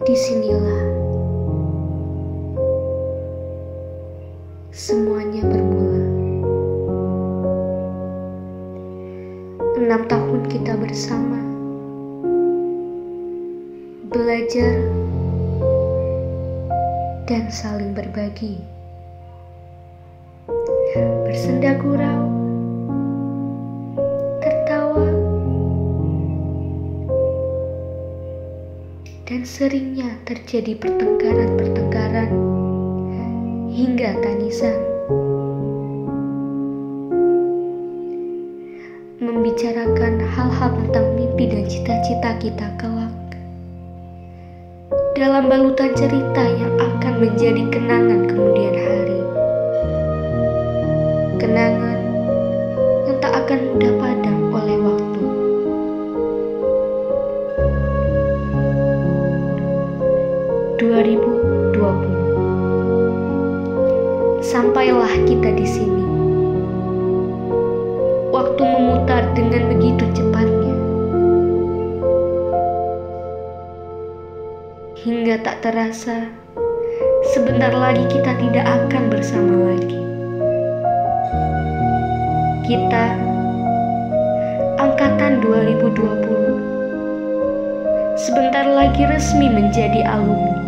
Disinilah semuanya bermula. 6 tahun kita bersama, belajar dan saling berbagi, bersenda gurau, tertawa, dan seringnya terjadi pertengkaran hingga tangisan. Membicarakan hal-hal tentang mimpi dan cita-cita kita kelak dalam balutan cerita yang akan menjadi kenangan kemudian hari. Kenangan yang tak akan mudah padam oleh waktu. Sampailah kita di sini. Waktu memutar dengan begitu cepatnya, hingga tak terasa sebentar lagi kita tidak akan bersama lagi. Kita angkatan 2020 sebentar lagi resmi menjadi alumni.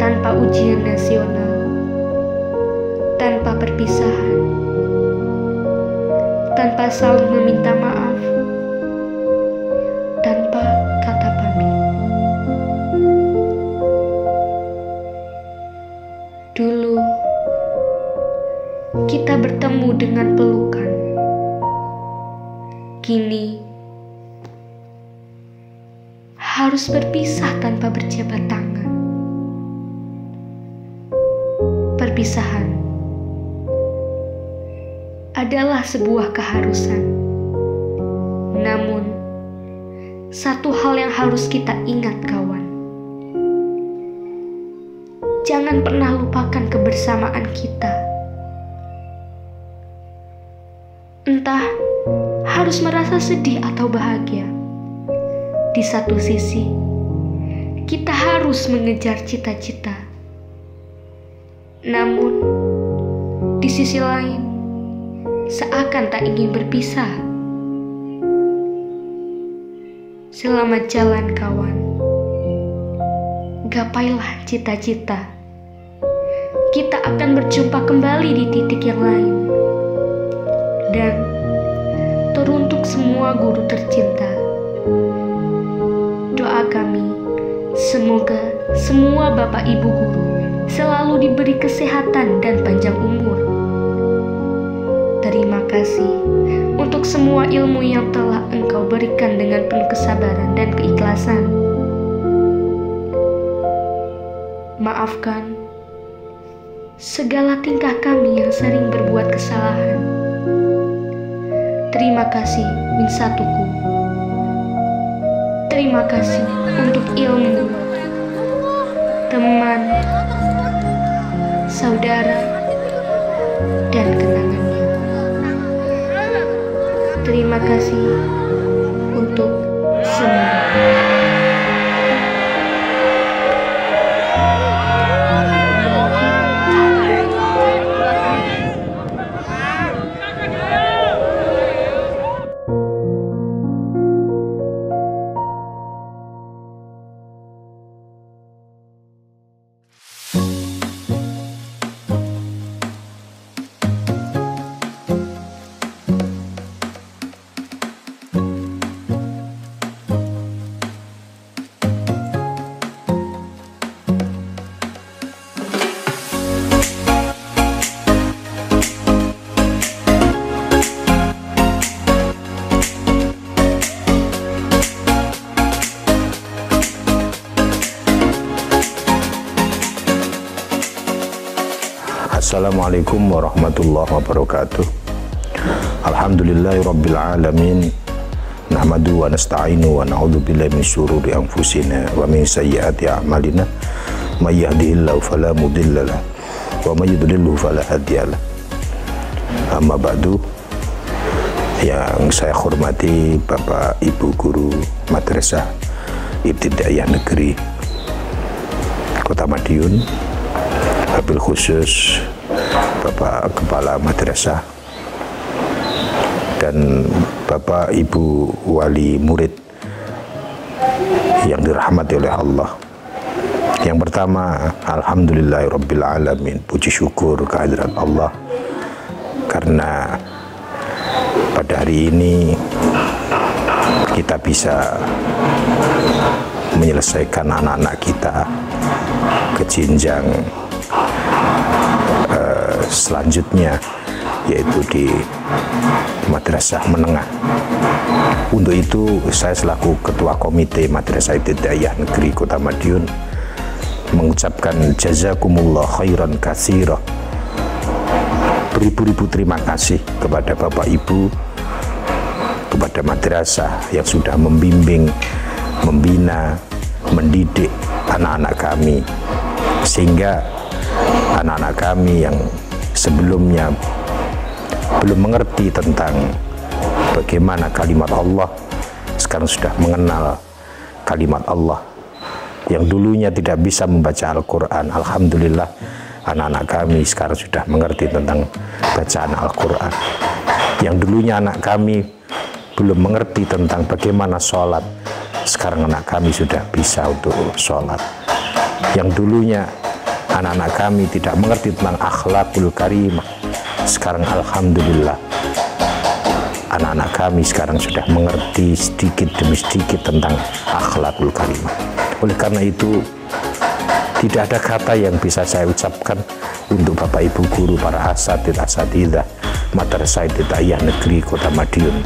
Tanpa ujian nasional, tanpa perpisahan, tanpa saling meminta maaf, tanpa kata pamit. Dulu kita bertemu dengan pelukan. Kini harus berpisah tanpa berjabat tangan. Perpisahan adalah sebuah keharusan. Namun, satu hal yang harus kita ingat, kawan. Jangan pernah lupakan kebersamaan kita. Entah harus merasa sedih atau bahagia. Di satu sisi, kita harus mengejar cita-cita. Namun, di sisi lain, seakan tak ingin berpisah. Selamat jalan, kawan. Gapailah cita-cita. Kita akan berjumpa kembali di titik yang lain. Dan teruntuk semua guru tercinta, doa kami, semoga semua bapak ibu guru selalu diberi kesehatan dan panjang umur. Terima kasih untuk semua ilmu yang telah engkau berikan dengan penuh kesabaran dan keikhlasan. Maafkan segala tingkah kami yang sering berbuat kesalahan. Terima kasih min satuku. Terima kasih untuk ilmu, teman, saudara, dan kenangannya. Terima kasih untuk semua. Assalamualaikum warahmatullahi wabarakatuh. Alhamdulillahi rabbil alamin. Nahmadu wa nasta'inu wa na'udzu billahi min syururi anfusina wa min sayyiati a'malina. May yahdihillahu fala mudhillalah wa may yudlilhu fala hadiyalah. Amma ba'du. Yang saya hormati Bapak Ibu guru madrasah Ibtidaiyah Negeri Kota Madiun, wabil khusus Bapak Kepala Madrasah dan Bapak Ibu Wali Murid yang dirahmati oleh Allah. Yang pertama, alhamdulillahirabbil alamin, puji syukur kehadirat Allah karena pada hari ini kita bisa menyelesaikan anak-anak kita ke jenjang selanjutnya, yaitu di madrasah menengah. Untuk itu saya selaku Ketua Komite Madrasah Ibtidaiyah Negeri Kota Madiun mengucapkan jazakumullah khairan katsira, beribu-ribu terima kasih kepada Bapak Ibu, kepada madrasah yang sudah membimbing, membina, mendidik anak-anak kami, sehingga anak-anak kami yang sebelumnya belum mengerti tentang bagaimana kalimat Allah sekarang sudah mengenal kalimat Allah. Yang dulunya tidak bisa membaca Al-Quran, alhamdulillah anak-anak kami sekarang sudah mengerti tentang bacaan Al-Quran. Yang dulunya anak kami belum mengerti tentang bagaimana sholat, sekarang anak kami sudah bisa untuk sholat. Yang dulunya anak-anak kami tidak mengerti tentang akhlakul karimah, sekarang alhamdulillah anak-anak kami sekarang sudah mengerti sedikit demi sedikit tentang akhlakul karimah. Oleh karena itu, tidak ada kata yang bisa saya ucapkan untuk Bapak Ibu guru, para asatidzah Madrasah Ibtidaiyah Negeri Kota Madiun.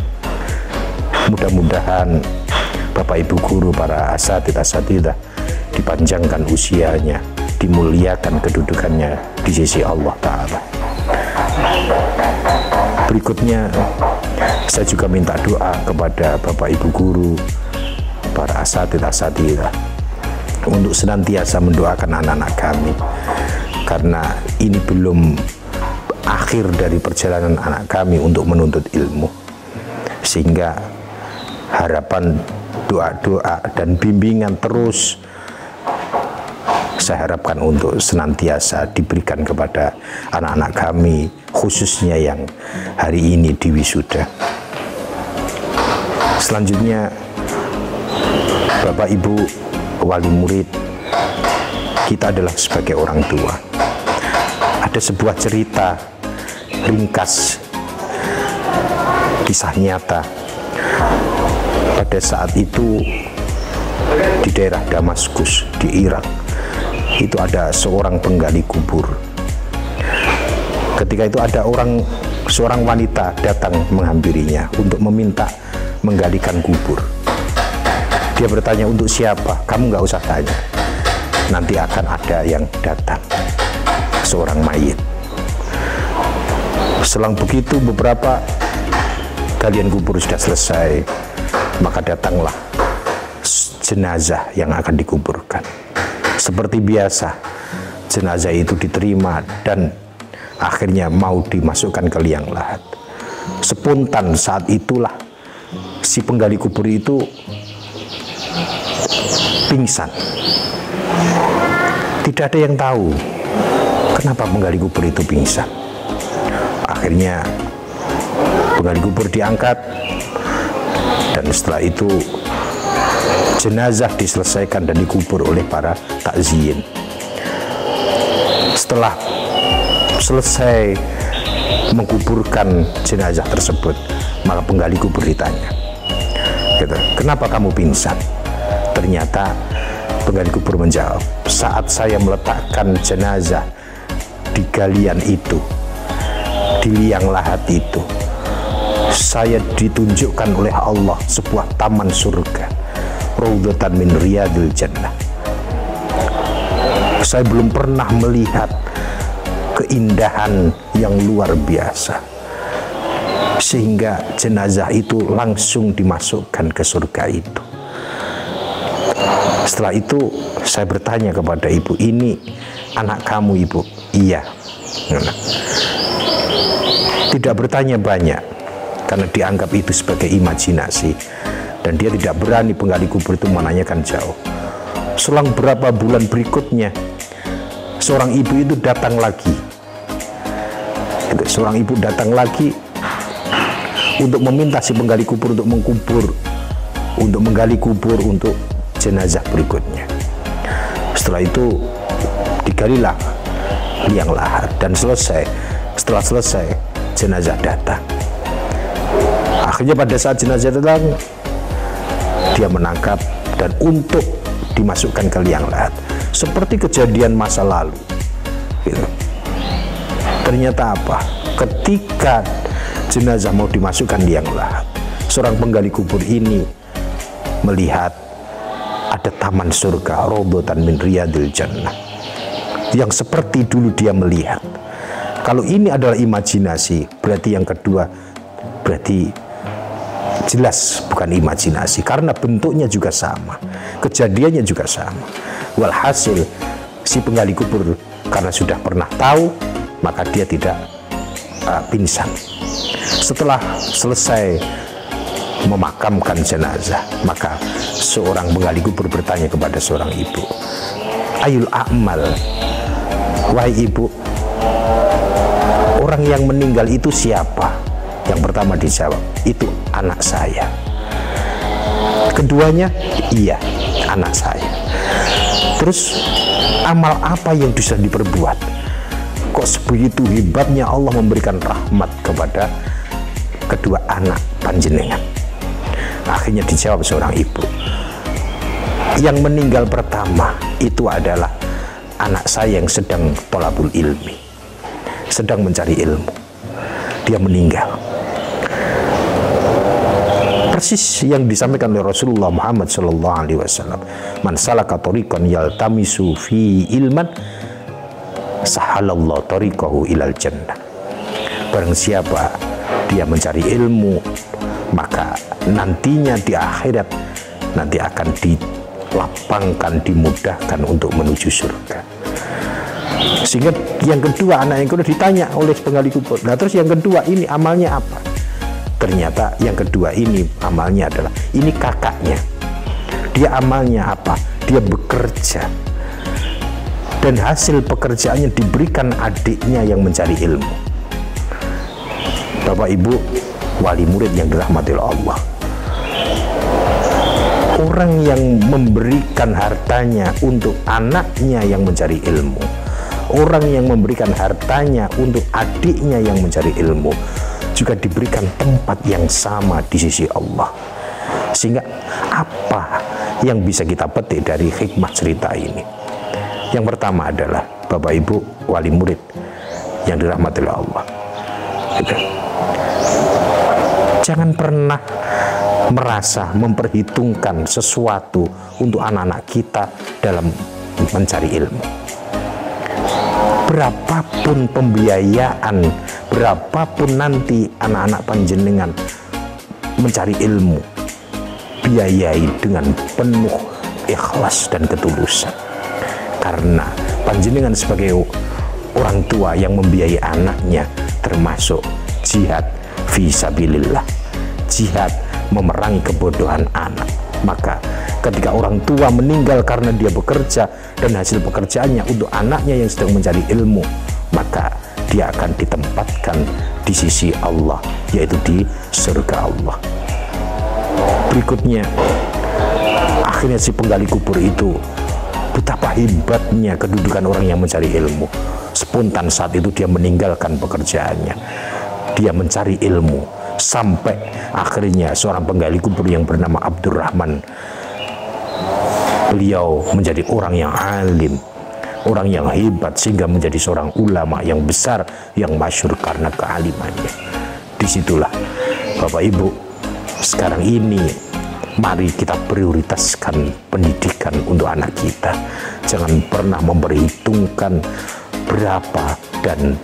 Mudah-mudahan Bapak Ibu guru, para asatidzah dipanjangkan usianya, dimuliakan kedudukannya di sisi Allah Ta'ala. Berikutnya, saya juga minta doa kepada Bapak Ibu guru, para asatidzah untuk senantiasa mendoakan anak-anak kami, karena ini belum akhir dari perjalanan anak kami untuk menuntut ilmu, sehingga harapan doa-doa dan bimbingan terus saya harapkan untuk senantiasa diberikan kepada anak-anak kami, khususnya yang hari ini di wisuda. Selanjutnya, Bapak Ibu wali murid, kita adalah sebagai orang tua. Ada sebuah cerita ringkas, kisah nyata. Pada saat itu di daerah Damaskus di Irak, itu ada seorang penggali kubur. Ketika itu ada seorang wanita datang menghampirinya untuk meminta menggalikan kubur. Dia bertanya, untuk siapa? Kamu nggak usah tanya, nanti akan ada yang datang, seorang mayit. Selang begitu beberapa galian kubur sudah selesai, maka datanglah jenazah yang akan dikuburkan. Seperti biasa, jenazah itu diterima dan akhirnya mau dimasukkan ke liang lahat. Spontan saat itulah si penggali kubur itu pingsan. Tidak ada yang tahu kenapa penggali kubur itu pingsan. Akhirnya penggali kubur diangkat, dan setelah itu jenazah diselesaikan dan dikubur oleh para takziyin. Setelah selesai menguburkan jenazah tersebut, maka penggali kubur ditanya, kenapa kamu pingsan? Ternyata penggali kubur menjawab, saat saya meletakkan jenazah di galian itu, di liang lahat itu, saya ditunjukkan oleh Allah sebuah taman surga, raudhatan min riyadil jannah. Saya belum pernah melihat keindahan yang luar biasa, sehingga jenazah itu langsung dimasukkan ke surga itu. Setelah itu saya bertanya kepada ibu, ini anak kamu, Ibu? Iya. Tidak bertanya banyak karena dianggap itu sebagai imajinasi. dan dia tidak berani penggali kubur itu menanyakan jauh. Selang berapa bulan berikutnya, seorang ibu itu datang lagi. Seorang ibu datang lagi untuk meminta si penggali kubur untuk menggali kubur untuk jenazah berikutnya. Setelah itu digalilah liang lahat dan setelah selesai jenazah datang. Akhirnya pada saat jenazah datang, dia menangkap dan untuk dimasukkan ke liang lahat seperti kejadian masa lalu gitu. Ternyata apa? Ketika jenazah mau dimasukkan liang lahat, seorang penggali kubur ini melihat ada taman surga, robotan min riyadil jannah, yang seperti dulu dia melihat. Kalau ini adalah imajinasi, berarti yang kedua berarti jelas bukan imajinasi, karena bentuknya juga sama, kejadiannya juga sama. Walhasil si penggali kubur karena sudah pernah tahu, maka dia tidak pingsan. Setelah selesai memakamkan jenazah, maka seorang penggali kubur bertanya kepada seorang ibu, ayul a'mal, wahai ibu, orang yang meninggal itu siapa? Yang pertama dijawab, itu anak saya. Keduanya, iya, anak saya. Terus amal apa yang bisa diperbuat? Kok sebegitu hebatnya Allah memberikan rahmat kepada kedua anak panjenengan? Akhirnya dijawab seorang ibu, yang meninggal pertama itu adalah anak saya yang sedang thalabul ilmi, sedang mencari ilmu. Dia meninggal. Persis yang disampaikan oleh Rasulullah Muhammad SAW. Man salaka tariqan yaltamisu fi ilman, sahalallahu tariqahu ilal jannah. Barang siapa dia mencari ilmu, maka nantinya di akhirat nanti akan dilapangkan, dimudahkan untuk menuju surga. Sehingga yang kedua, anak yang kedua ditanya oleh penggali kubur, nah terus yang kedua ini amalnya apa? Ternyata yang kedua ini amalnya adalah, ini kakaknya, dia amalnya apa? Dia bekerja, dan hasil pekerjaannya diberikan adiknya yang mencari ilmu. Bapak Ibu wali murid yang dirahmati Allah, orang yang memberikan hartanya untuk anaknya yang mencari ilmu, orang yang memberikan hartanya untuk adiknya yang mencari ilmu, juga diberikan tempat yang sama di sisi Allah. Sehingga apa yang bisa kita petik dari hikmah cerita ini? Yang pertama adalah, Bapak Ibu wali murid yang dirahmati Allah, jangan pernah merasa memperhitungkan sesuatu untuk anak-anak kita dalam mencari ilmu. Berapapun pembiayaan, berapapun nanti anak-anak panjenengan mencari ilmu, biayai dengan penuh ikhlas dan ketulusan. Karena panjenengan sebagai orang tua yang membiayai anaknya termasuk jihad fisabilillah, jihad memerangi kebodohan anak. Maka ketika orang tua meninggal karena dia bekerja dan hasil pekerjaannya untuk anaknya yang sedang mencari ilmu, maka dia akan ditempatkan di sisi Allah, yaitu di surga Allah. Berikutnya, akhirnya si penggali kubur itu, betapa hebatnya kedudukan orang yang mencari ilmu. Spontan saat itu dia meninggalkan pekerjaannya, dia mencari ilmu, sampai akhirnya seorang penggali kubur yang bernama Abdurrahman, beliau menjadi orang yang alim, orang yang hebat, sehingga menjadi seorang ulama yang besar, yang masyhur karena kealimannya. Disitulah Bapak Ibu, sekarang ini mari kita prioritaskan pendidikan untuk anak kita. Jangan pernah memperhitungkan berapa dan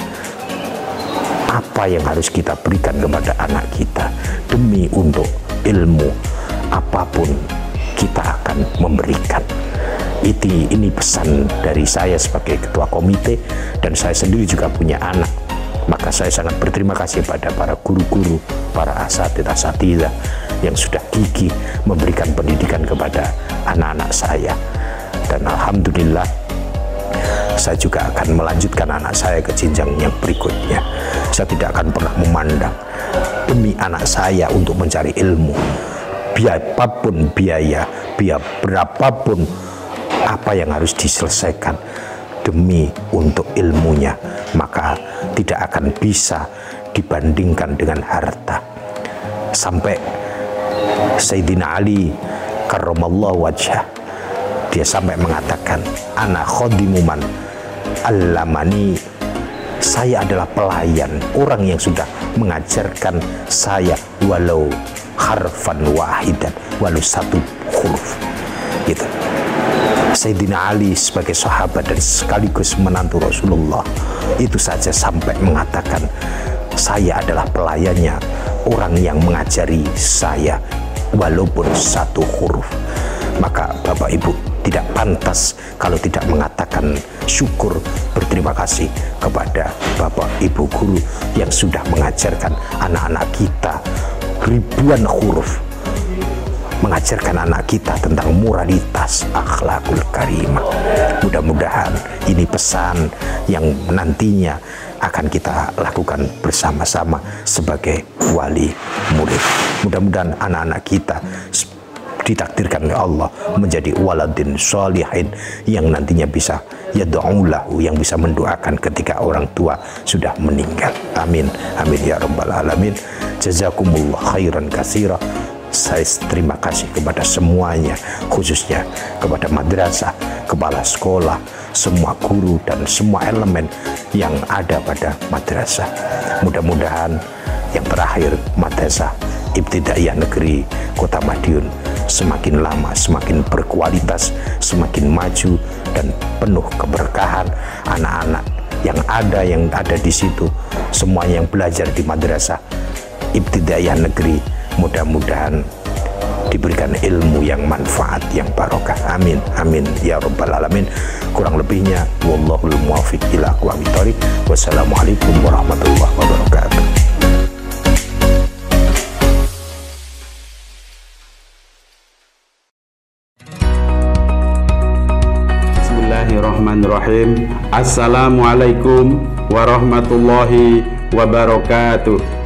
apa yang harus kita berikan kepada anak kita. Demi untuk ilmu, apapun kita akan memberikan. Ini pesan dari saya sebagai ketua komite, dan saya sendiri juga punya anak Maka saya sangat berterima kasih pada para guru-guru, para asatidzah yang sudah gigih memberikan pendidikan kepada anak-anak saya. Dan alhamdulillah saya juga akan melanjutkan anak saya ke jenjang yang berikutnya. Saya tidak akan pernah memandang demi anak saya untuk mencari ilmu, biarpun biaya, biar berapapun apa yang harus diselesaikan demi untuk ilmunya, maka tidak akan bisa dibandingkan dengan harta. Sampai Sayyidina Ali karramallahu wajhah, dia sampai mengatakan, ana khadimu man allamani, saya adalah pelayan orang yang sudah mengajarkan saya walau harfan wahidan, walau satu huruf gitu. Sayyidina Ali sebagai sahabat dan sekaligus menantu Rasulullah itu saja sampai mengatakan, saya adalah pelayannya, orang yang mengajari saya walaupun satu huruf. Maka Bapak Ibu tidak pantas kalau tidak mengatakan syukur, berterima kasih kepada Bapak Ibu guru yang sudah mengajarkan anak-anak kita ribuan huruf, mengajarkan anak kita tentang moralitas, akhlakul karimah. Mudah-mudahan ini pesan yang nantinya akan kita lakukan bersama-sama sebagai wali murid. Mudah-mudahan anak-anak kita ditakdirkan oleh Allah menjadi waladin sholihin yang nantinya bisa yad'ulahu, yang bisa mendoakan ketika orang tua sudah meninggal. Amin, amin ya rabbal alamin. Jazakumullah khairan katsira. Saya terima kasih kepada semuanya, khususnya kepada madrasah, kepala sekolah, semua guru dan semua elemen yang ada pada madrasah. Mudah-mudahan yang terakhir, Madrasah Ibtidaiyah Negeri Kota Madiun semakin lama semakin berkualitas, semakin maju dan penuh keberkahan. Anak-anak yang ada di situ, semuanya yang belajar di Madrasah Ibtidaiyah Negeri, mudah-mudahan diberikan ilmu yang manfaat, yang barokah. Amin, amin ya rabbal alamin. Kurang lebihnya wallahul muwaffiq ila aqwamit thoriq. Wassalamualaikum warahmatullahi wabarakatuh. Bismillahirrahmanirrahim. Assalamualaikum warahmatullahi wabarakatuh.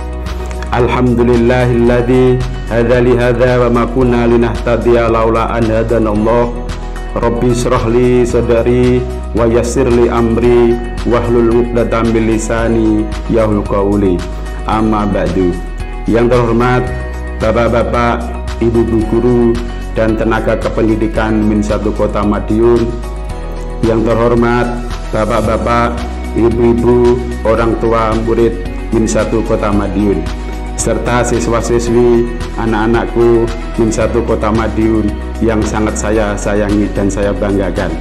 Alhamdulillahilladzi hadza li hadza wa ma kunna linahtadiya laula an hadanallah. Rabbi shrah li sadri wa yassir li amri wahlul 'uqdatam min lisani yafqahu qawli. Amma ba'du. Yang terhormat Bapak-bapak, Ibu-ibu guru dan tenaga kependidikan Min 1 Kota Madiun. Yang terhormat Bapak-bapak, Ibu-ibu, orang tua murid Min 1 Kota Madiun, serta siswa-siswi anak-anakku Min 1 Kota Madiun yang sangat saya sayangi dan saya banggakan.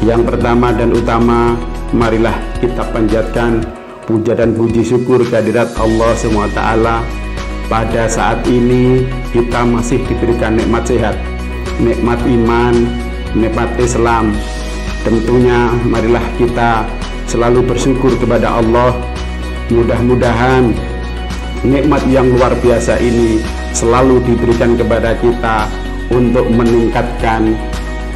Yang pertama dan utama, marilah kita panjatkan puja dan puji syukur kehadirat Allah SWT. Pada saat ini kita masih diberikan nikmat sehat, nikmat iman, nikmat Islam. Tentunya marilah kita selalu bersyukur kepada Allah. Mudah-mudahan nikmat yang luar biasa ini selalu diberikan kepada kita untuk meningkatkan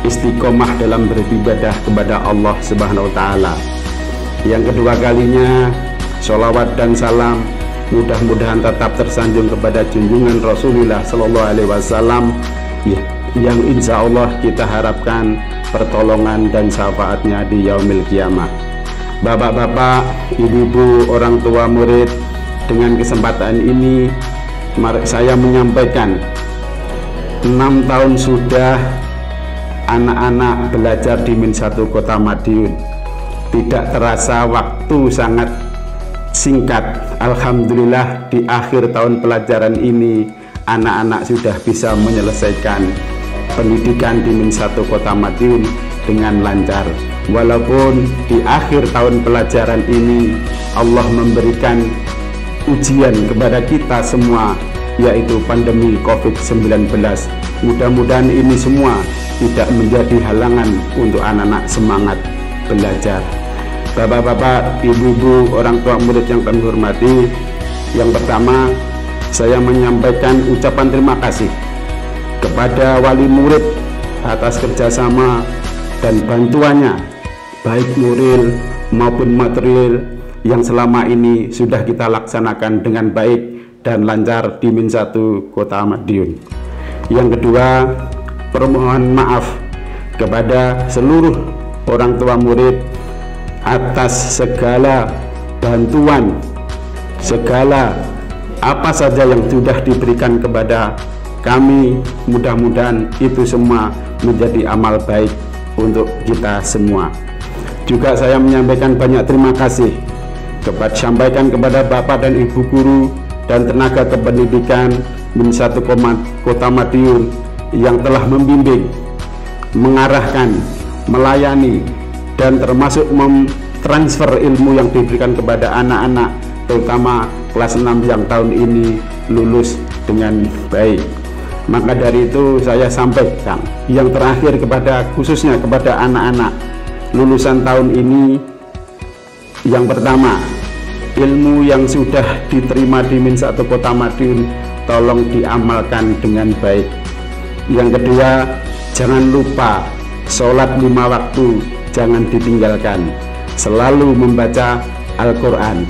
istiqomah dalam beribadah kepada Allah Subhanahu wa Ta'ala. Yang kedua kalinya, sholawat dan salam mudah-mudahan tetap tersanjung kepada junjungan Rasulullah Sallallahu Alaihi Wasallam yang insya Allah kita harapkan pertolongan dan syafaatnya di yaumil kiamah. Bapak-bapak, ibu-ibu, orang tua murid, dengan kesempatan ini saya menyampaikan 6 tahun sudah anak-anak belajar di Min 1 Kota Madiun. Tidak terasa waktu sangat singkat. Alhamdulillah di akhir tahun pelajaran ini anak-anak sudah bisa menyelesaikan pendidikan di Min 1 Kota Madiun dengan lancar. Walaupun di akhir tahun pelajaran ini Allah memberikan ujian kepada kita semua, yaitu pandemi COVID-19. Mudah-mudahan ini semua tidak menjadi halangan untuk anak-anak semangat belajar. Bapak-bapak, ibu-ibu, orang tua murid yang kami hormati, yang pertama saya menyampaikan ucapan terima kasih kepada wali murid atas kerjasama dan bantuannya, baik moral maupun material yang selama ini sudah kita laksanakan dengan baik dan lancar di Min 1 Kota Madiun. Yang kedua, permohonan maaf kepada seluruh orang tua murid atas segala bantuan, segala apa saja yang sudah diberikan kepada kami. Mudah-mudahan itu semua menjadi amal baik untuk kita semua. Juga saya menyampaikan banyak terima kasih kepada Bapak dan Ibu guru dan tenaga kependidikan Min 1 Kota Madiun yang telah membimbing, mengarahkan, melayani, dan termasuk mentransfer ilmu yang diberikan kepada anak-anak, terutama kelas 6 yang tahun ini lulus dengan baik. Maka dari itu saya sampaikan yang terakhir khususnya kepada anak-anak lulusan tahun ini. Yang pertama, ilmu yang sudah diterima di Min 1 Kota Madiun tolong diamalkan dengan baik. Yang kedua, jangan lupa sholat 5 waktu, jangan ditinggalkan. Selalu membaca Al-Quran,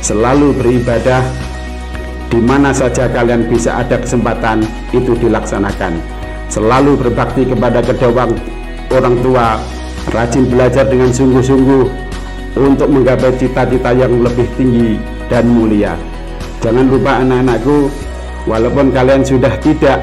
selalu beribadah, di mana saja kalian bisa ada kesempatan itu dilaksanakan. Selalu berbakti kepada kedua orang tua, rajin belajar dengan sungguh-sungguh untuk menggapai cita-cita yang lebih tinggi dan mulia. Jangan lupa anak-anakku, walaupun kalian sudah tidak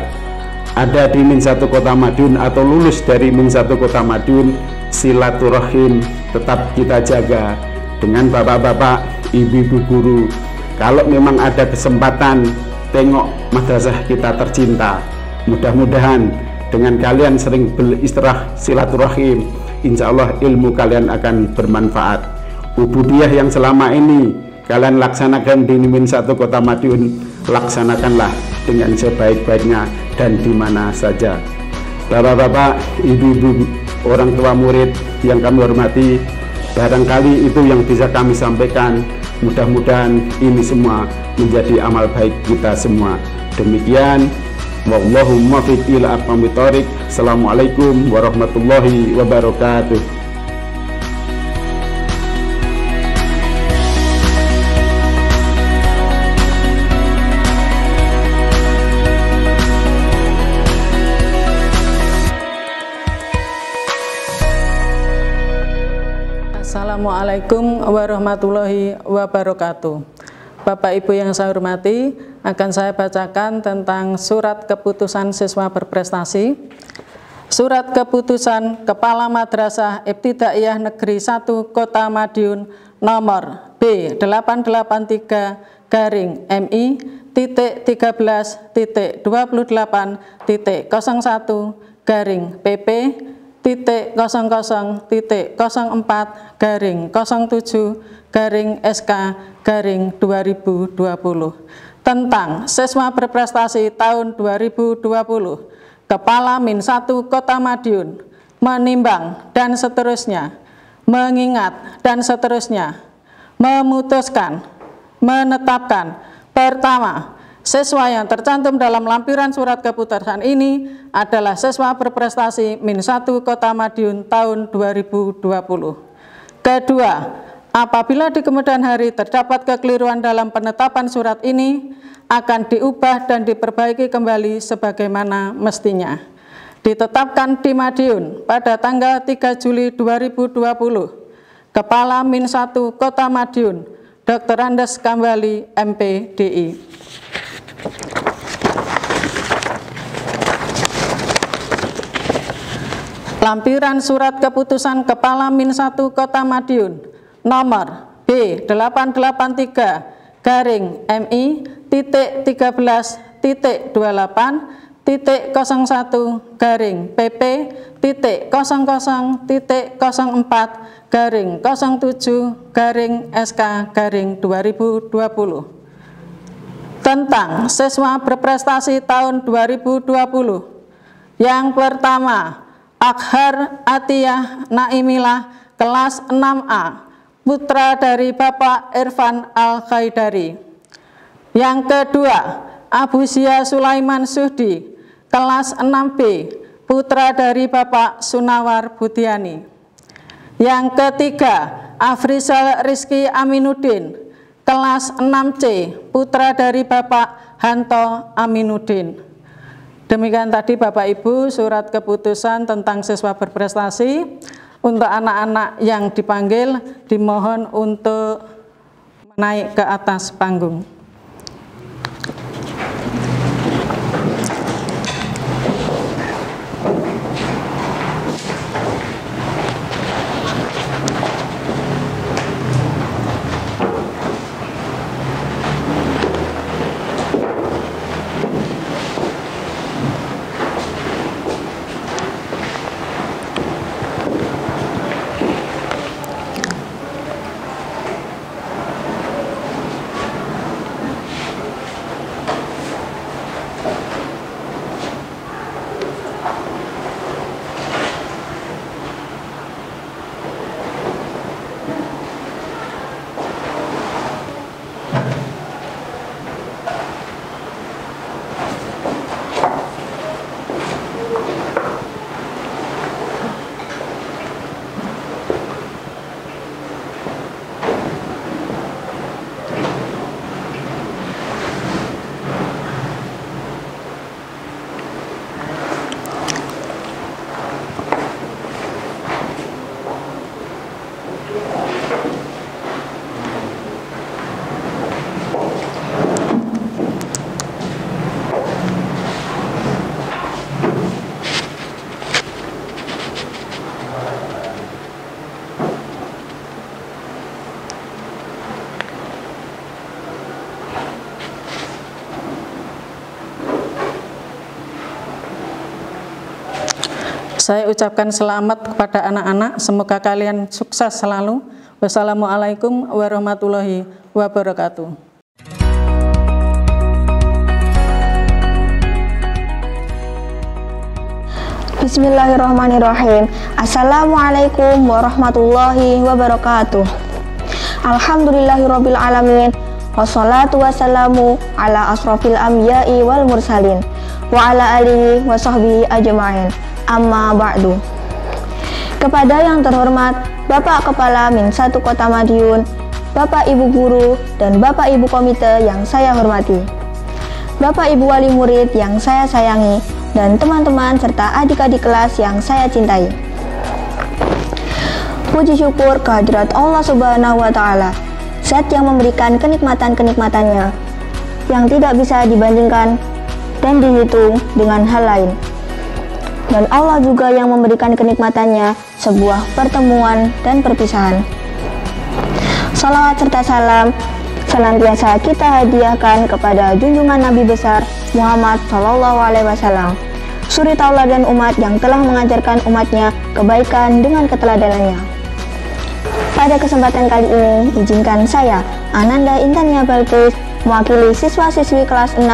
ada di Min 1 Kota Madiun atau lulus dari Min 1 Kota Madiun, silaturahim tetap kita jaga dengan bapak-bapak, ibu-ibu guru. Kalau memang ada kesempatan, tengok madrasah kita tercinta. Mudah-mudahan dengan kalian sering beristirahat silaturahim, insya Allah ilmu kalian akan bermanfaat. Ubudiyah yang selama ini kalian laksanakan di Min 1 Kota Madiun, laksanakanlah dengan sebaik-baiknya dan di mana saja. Bapak-bapak, ibu-ibu, orang tua murid yang kami hormati, barangkali itu yang bisa kami sampaikan. Mudah-mudahan ini semua menjadi amal baik kita semua. Demikian, wallahu muwaffiq ila aqwamit thoriq. Assalamualaikum warahmatullahi wabarakatuh. Assalamualaikum warahmatullahi wabarakatuh. Bapak Ibu yang saya hormati, akan saya bacakan tentang surat keputusan siswa berprestasi. Surat keputusan Kepala Madrasah Ibtidaiyah Negeri 1 Kota Madiun nomor B/18-21-00-00-07-SK-2020 tentang siswa berprestasi tahun 2020. Kepala Min 1 Kota Madiun menimbang dan seterusnya, mengingat dan seterusnya, memutuskan, menetapkan. Pertama, siswa yang tercantum dalam lampiran surat keputusan ini adalah siswa berprestasi Min 1 Kota Madiun tahun 2020. Kedua, apabila di kemudian hari terdapat kekeliruan dalam penetapan surat ini, akan diubah dan diperbaiki kembali sebagaimana mestinya. Ditetapkan di Madiun pada tanggal 3 Juli 2020. Kepala Min 1 Kota Madiun, Dr. Andes Kambali, MPDI. Lampiran surat keputusan Kepala Min 1 Kota Madiun nomor B/18-13-PP-01-PP-PP-01-PP-PP-PP-PP-PP-PP-PP-PP-PP-PP-PP-PP-PP tentang siswa berprestasi tahun 2020. Yang pertama, Akhar Atiyah Naimilah kelas 6A, putra dari Bapak Irfan Al-Khaidari. Yang kedua, Abu Zia Sulaiman Suhdi, kelas 6B, putra dari Bapak Sunawar Budiani. Yang ketiga, Afrizal Rizky Aminuddin, kelas 6C, putra dari Bapak Hanto Aminuddin. Demikian tadi Bapak Ibu surat keputusan tentang siswa berprestasi. Untuk anak-anak yang dipanggil dimohon untuk naik ke atas panggung. Saya ucapkan selamat kepada anak-anak, semoga kalian sukses selalu. Wassalamualaikum warahmatullahi wabarakatuh. Bismillahirrahmanirrahim. Assalamualaikum warahmatullahi wabarakatuh. Alhamdulillahirabbil alamin. Wassalatu wassalamu ala asrofil anbiya'i wal mursalin wa ala alihi wa sahbihi ajma'in. Amma ba'du. Kepada yang terhormat Bapak Kepala Min 1 Kota Madiun, Bapak Ibu Guru, dan Bapak Ibu Komite yang saya hormati, Bapak Ibu Wali Murid yang saya sayangi, dan teman-teman serta adik-adik kelas yang saya cintai. Puji syukur kehadirat Allah Subhanahu wa Ta'ala, Zat yang memberikan kenikmatan-kenikmatannya yang tidak bisa dibandingkan dan dihitung dengan hal lain. Dan Allah juga yang memberikan kenikmatannya sebuah pertemuan dan perpisahan. Salawat serta salam senantiasa kita hadiahkan kepada junjungan Nabi besar Muhammad SAW, suri tauladan umat yang telah mengajarkan umatnya kebaikan dengan keteladanannya. Pada kesempatan kali ini, izinkan saya, Ananda Intania Balkis, mewakili siswa-siswi kelas 6,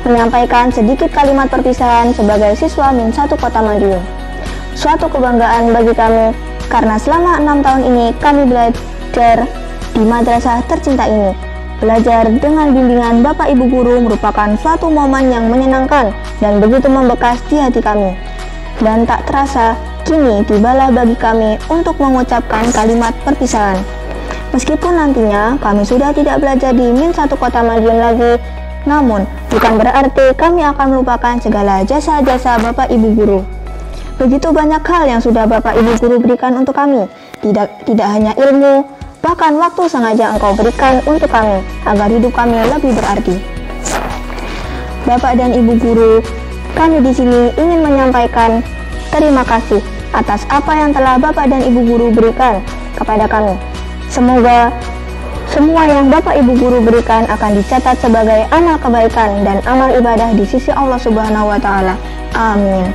menyampaikan sedikit kalimat perpisahan sebagai siswa Min 1 Kota Madiun. Suatu kebanggaan bagi kami, karena selama 6 tahun ini kami belajar di madrasah tercinta ini. Belajar dengan bimbingan Bapak Ibu Guru merupakan suatu momen yang menyenangkan dan begitu membekas di hati kami. Dan tak terasa, kini tibalah bagi kami untuk mengucapkan kalimat perpisahan. Meskipun nantinya kami sudah tidak belajar di Min 1 Kota Madiun lagi, namun bukan berarti kami akan melupakan segala jasa-jasa Bapak Ibu Guru. Begitu banyak hal yang sudah Bapak Ibu Guru berikan untuk kami, tidak hanya ilmu, bahkan waktu sengaja Engkau berikan untuk kami, agar hidup kami lebih berarti. Bapak dan Ibu Guru, kami di sini ingin menyampaikan terima kasih atas apa yang telah Bapak dan Ibu Guru berikan kepada kami. Semoga semua yang Bapak Ibu Guru berikan akan dicatat sebagai amal kebaikan dan amal ibadah di sisi Allah Subhanahu wa Ta'ala. Amin.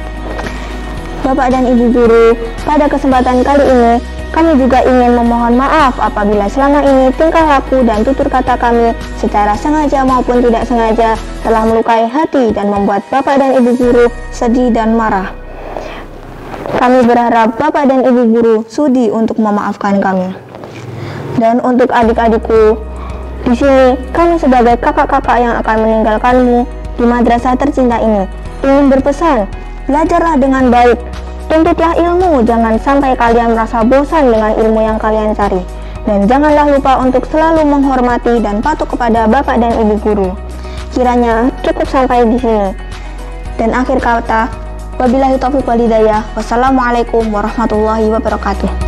Bapak dan Ibu Guru, pada kesempatan kali ini kami juga ingin memohon maaf apabila selama ini tingkah laku dan tutur kata kami secara sengaja maupun tidak sengaja telah melukai hati dan membuat Bapak dan Ibu Guru sedih dan marah. Kami berharap Bapak dan Ibu Guru sudi untuk memaafkan kami. Dan untuk adik-adikku, di sini kami sebagai kakak-kakak yang akan meninggalkanmu di madrasah tercinta ini ingin berpesan, belajarlah dengan baik, tuntutlah ilmu, jangan sampai kalian merasa bosan dengan ilmu yang kalian cari. Dan janganlah lupa untuk selalu menghormati dan patuh kepada bapak dan ibu guru. Kiranya cukup sampai di sini. Dan akhir kata, wabillahi taufiq wal hidayah. Wassalamualaikum warahmatullahi wabarakatuh.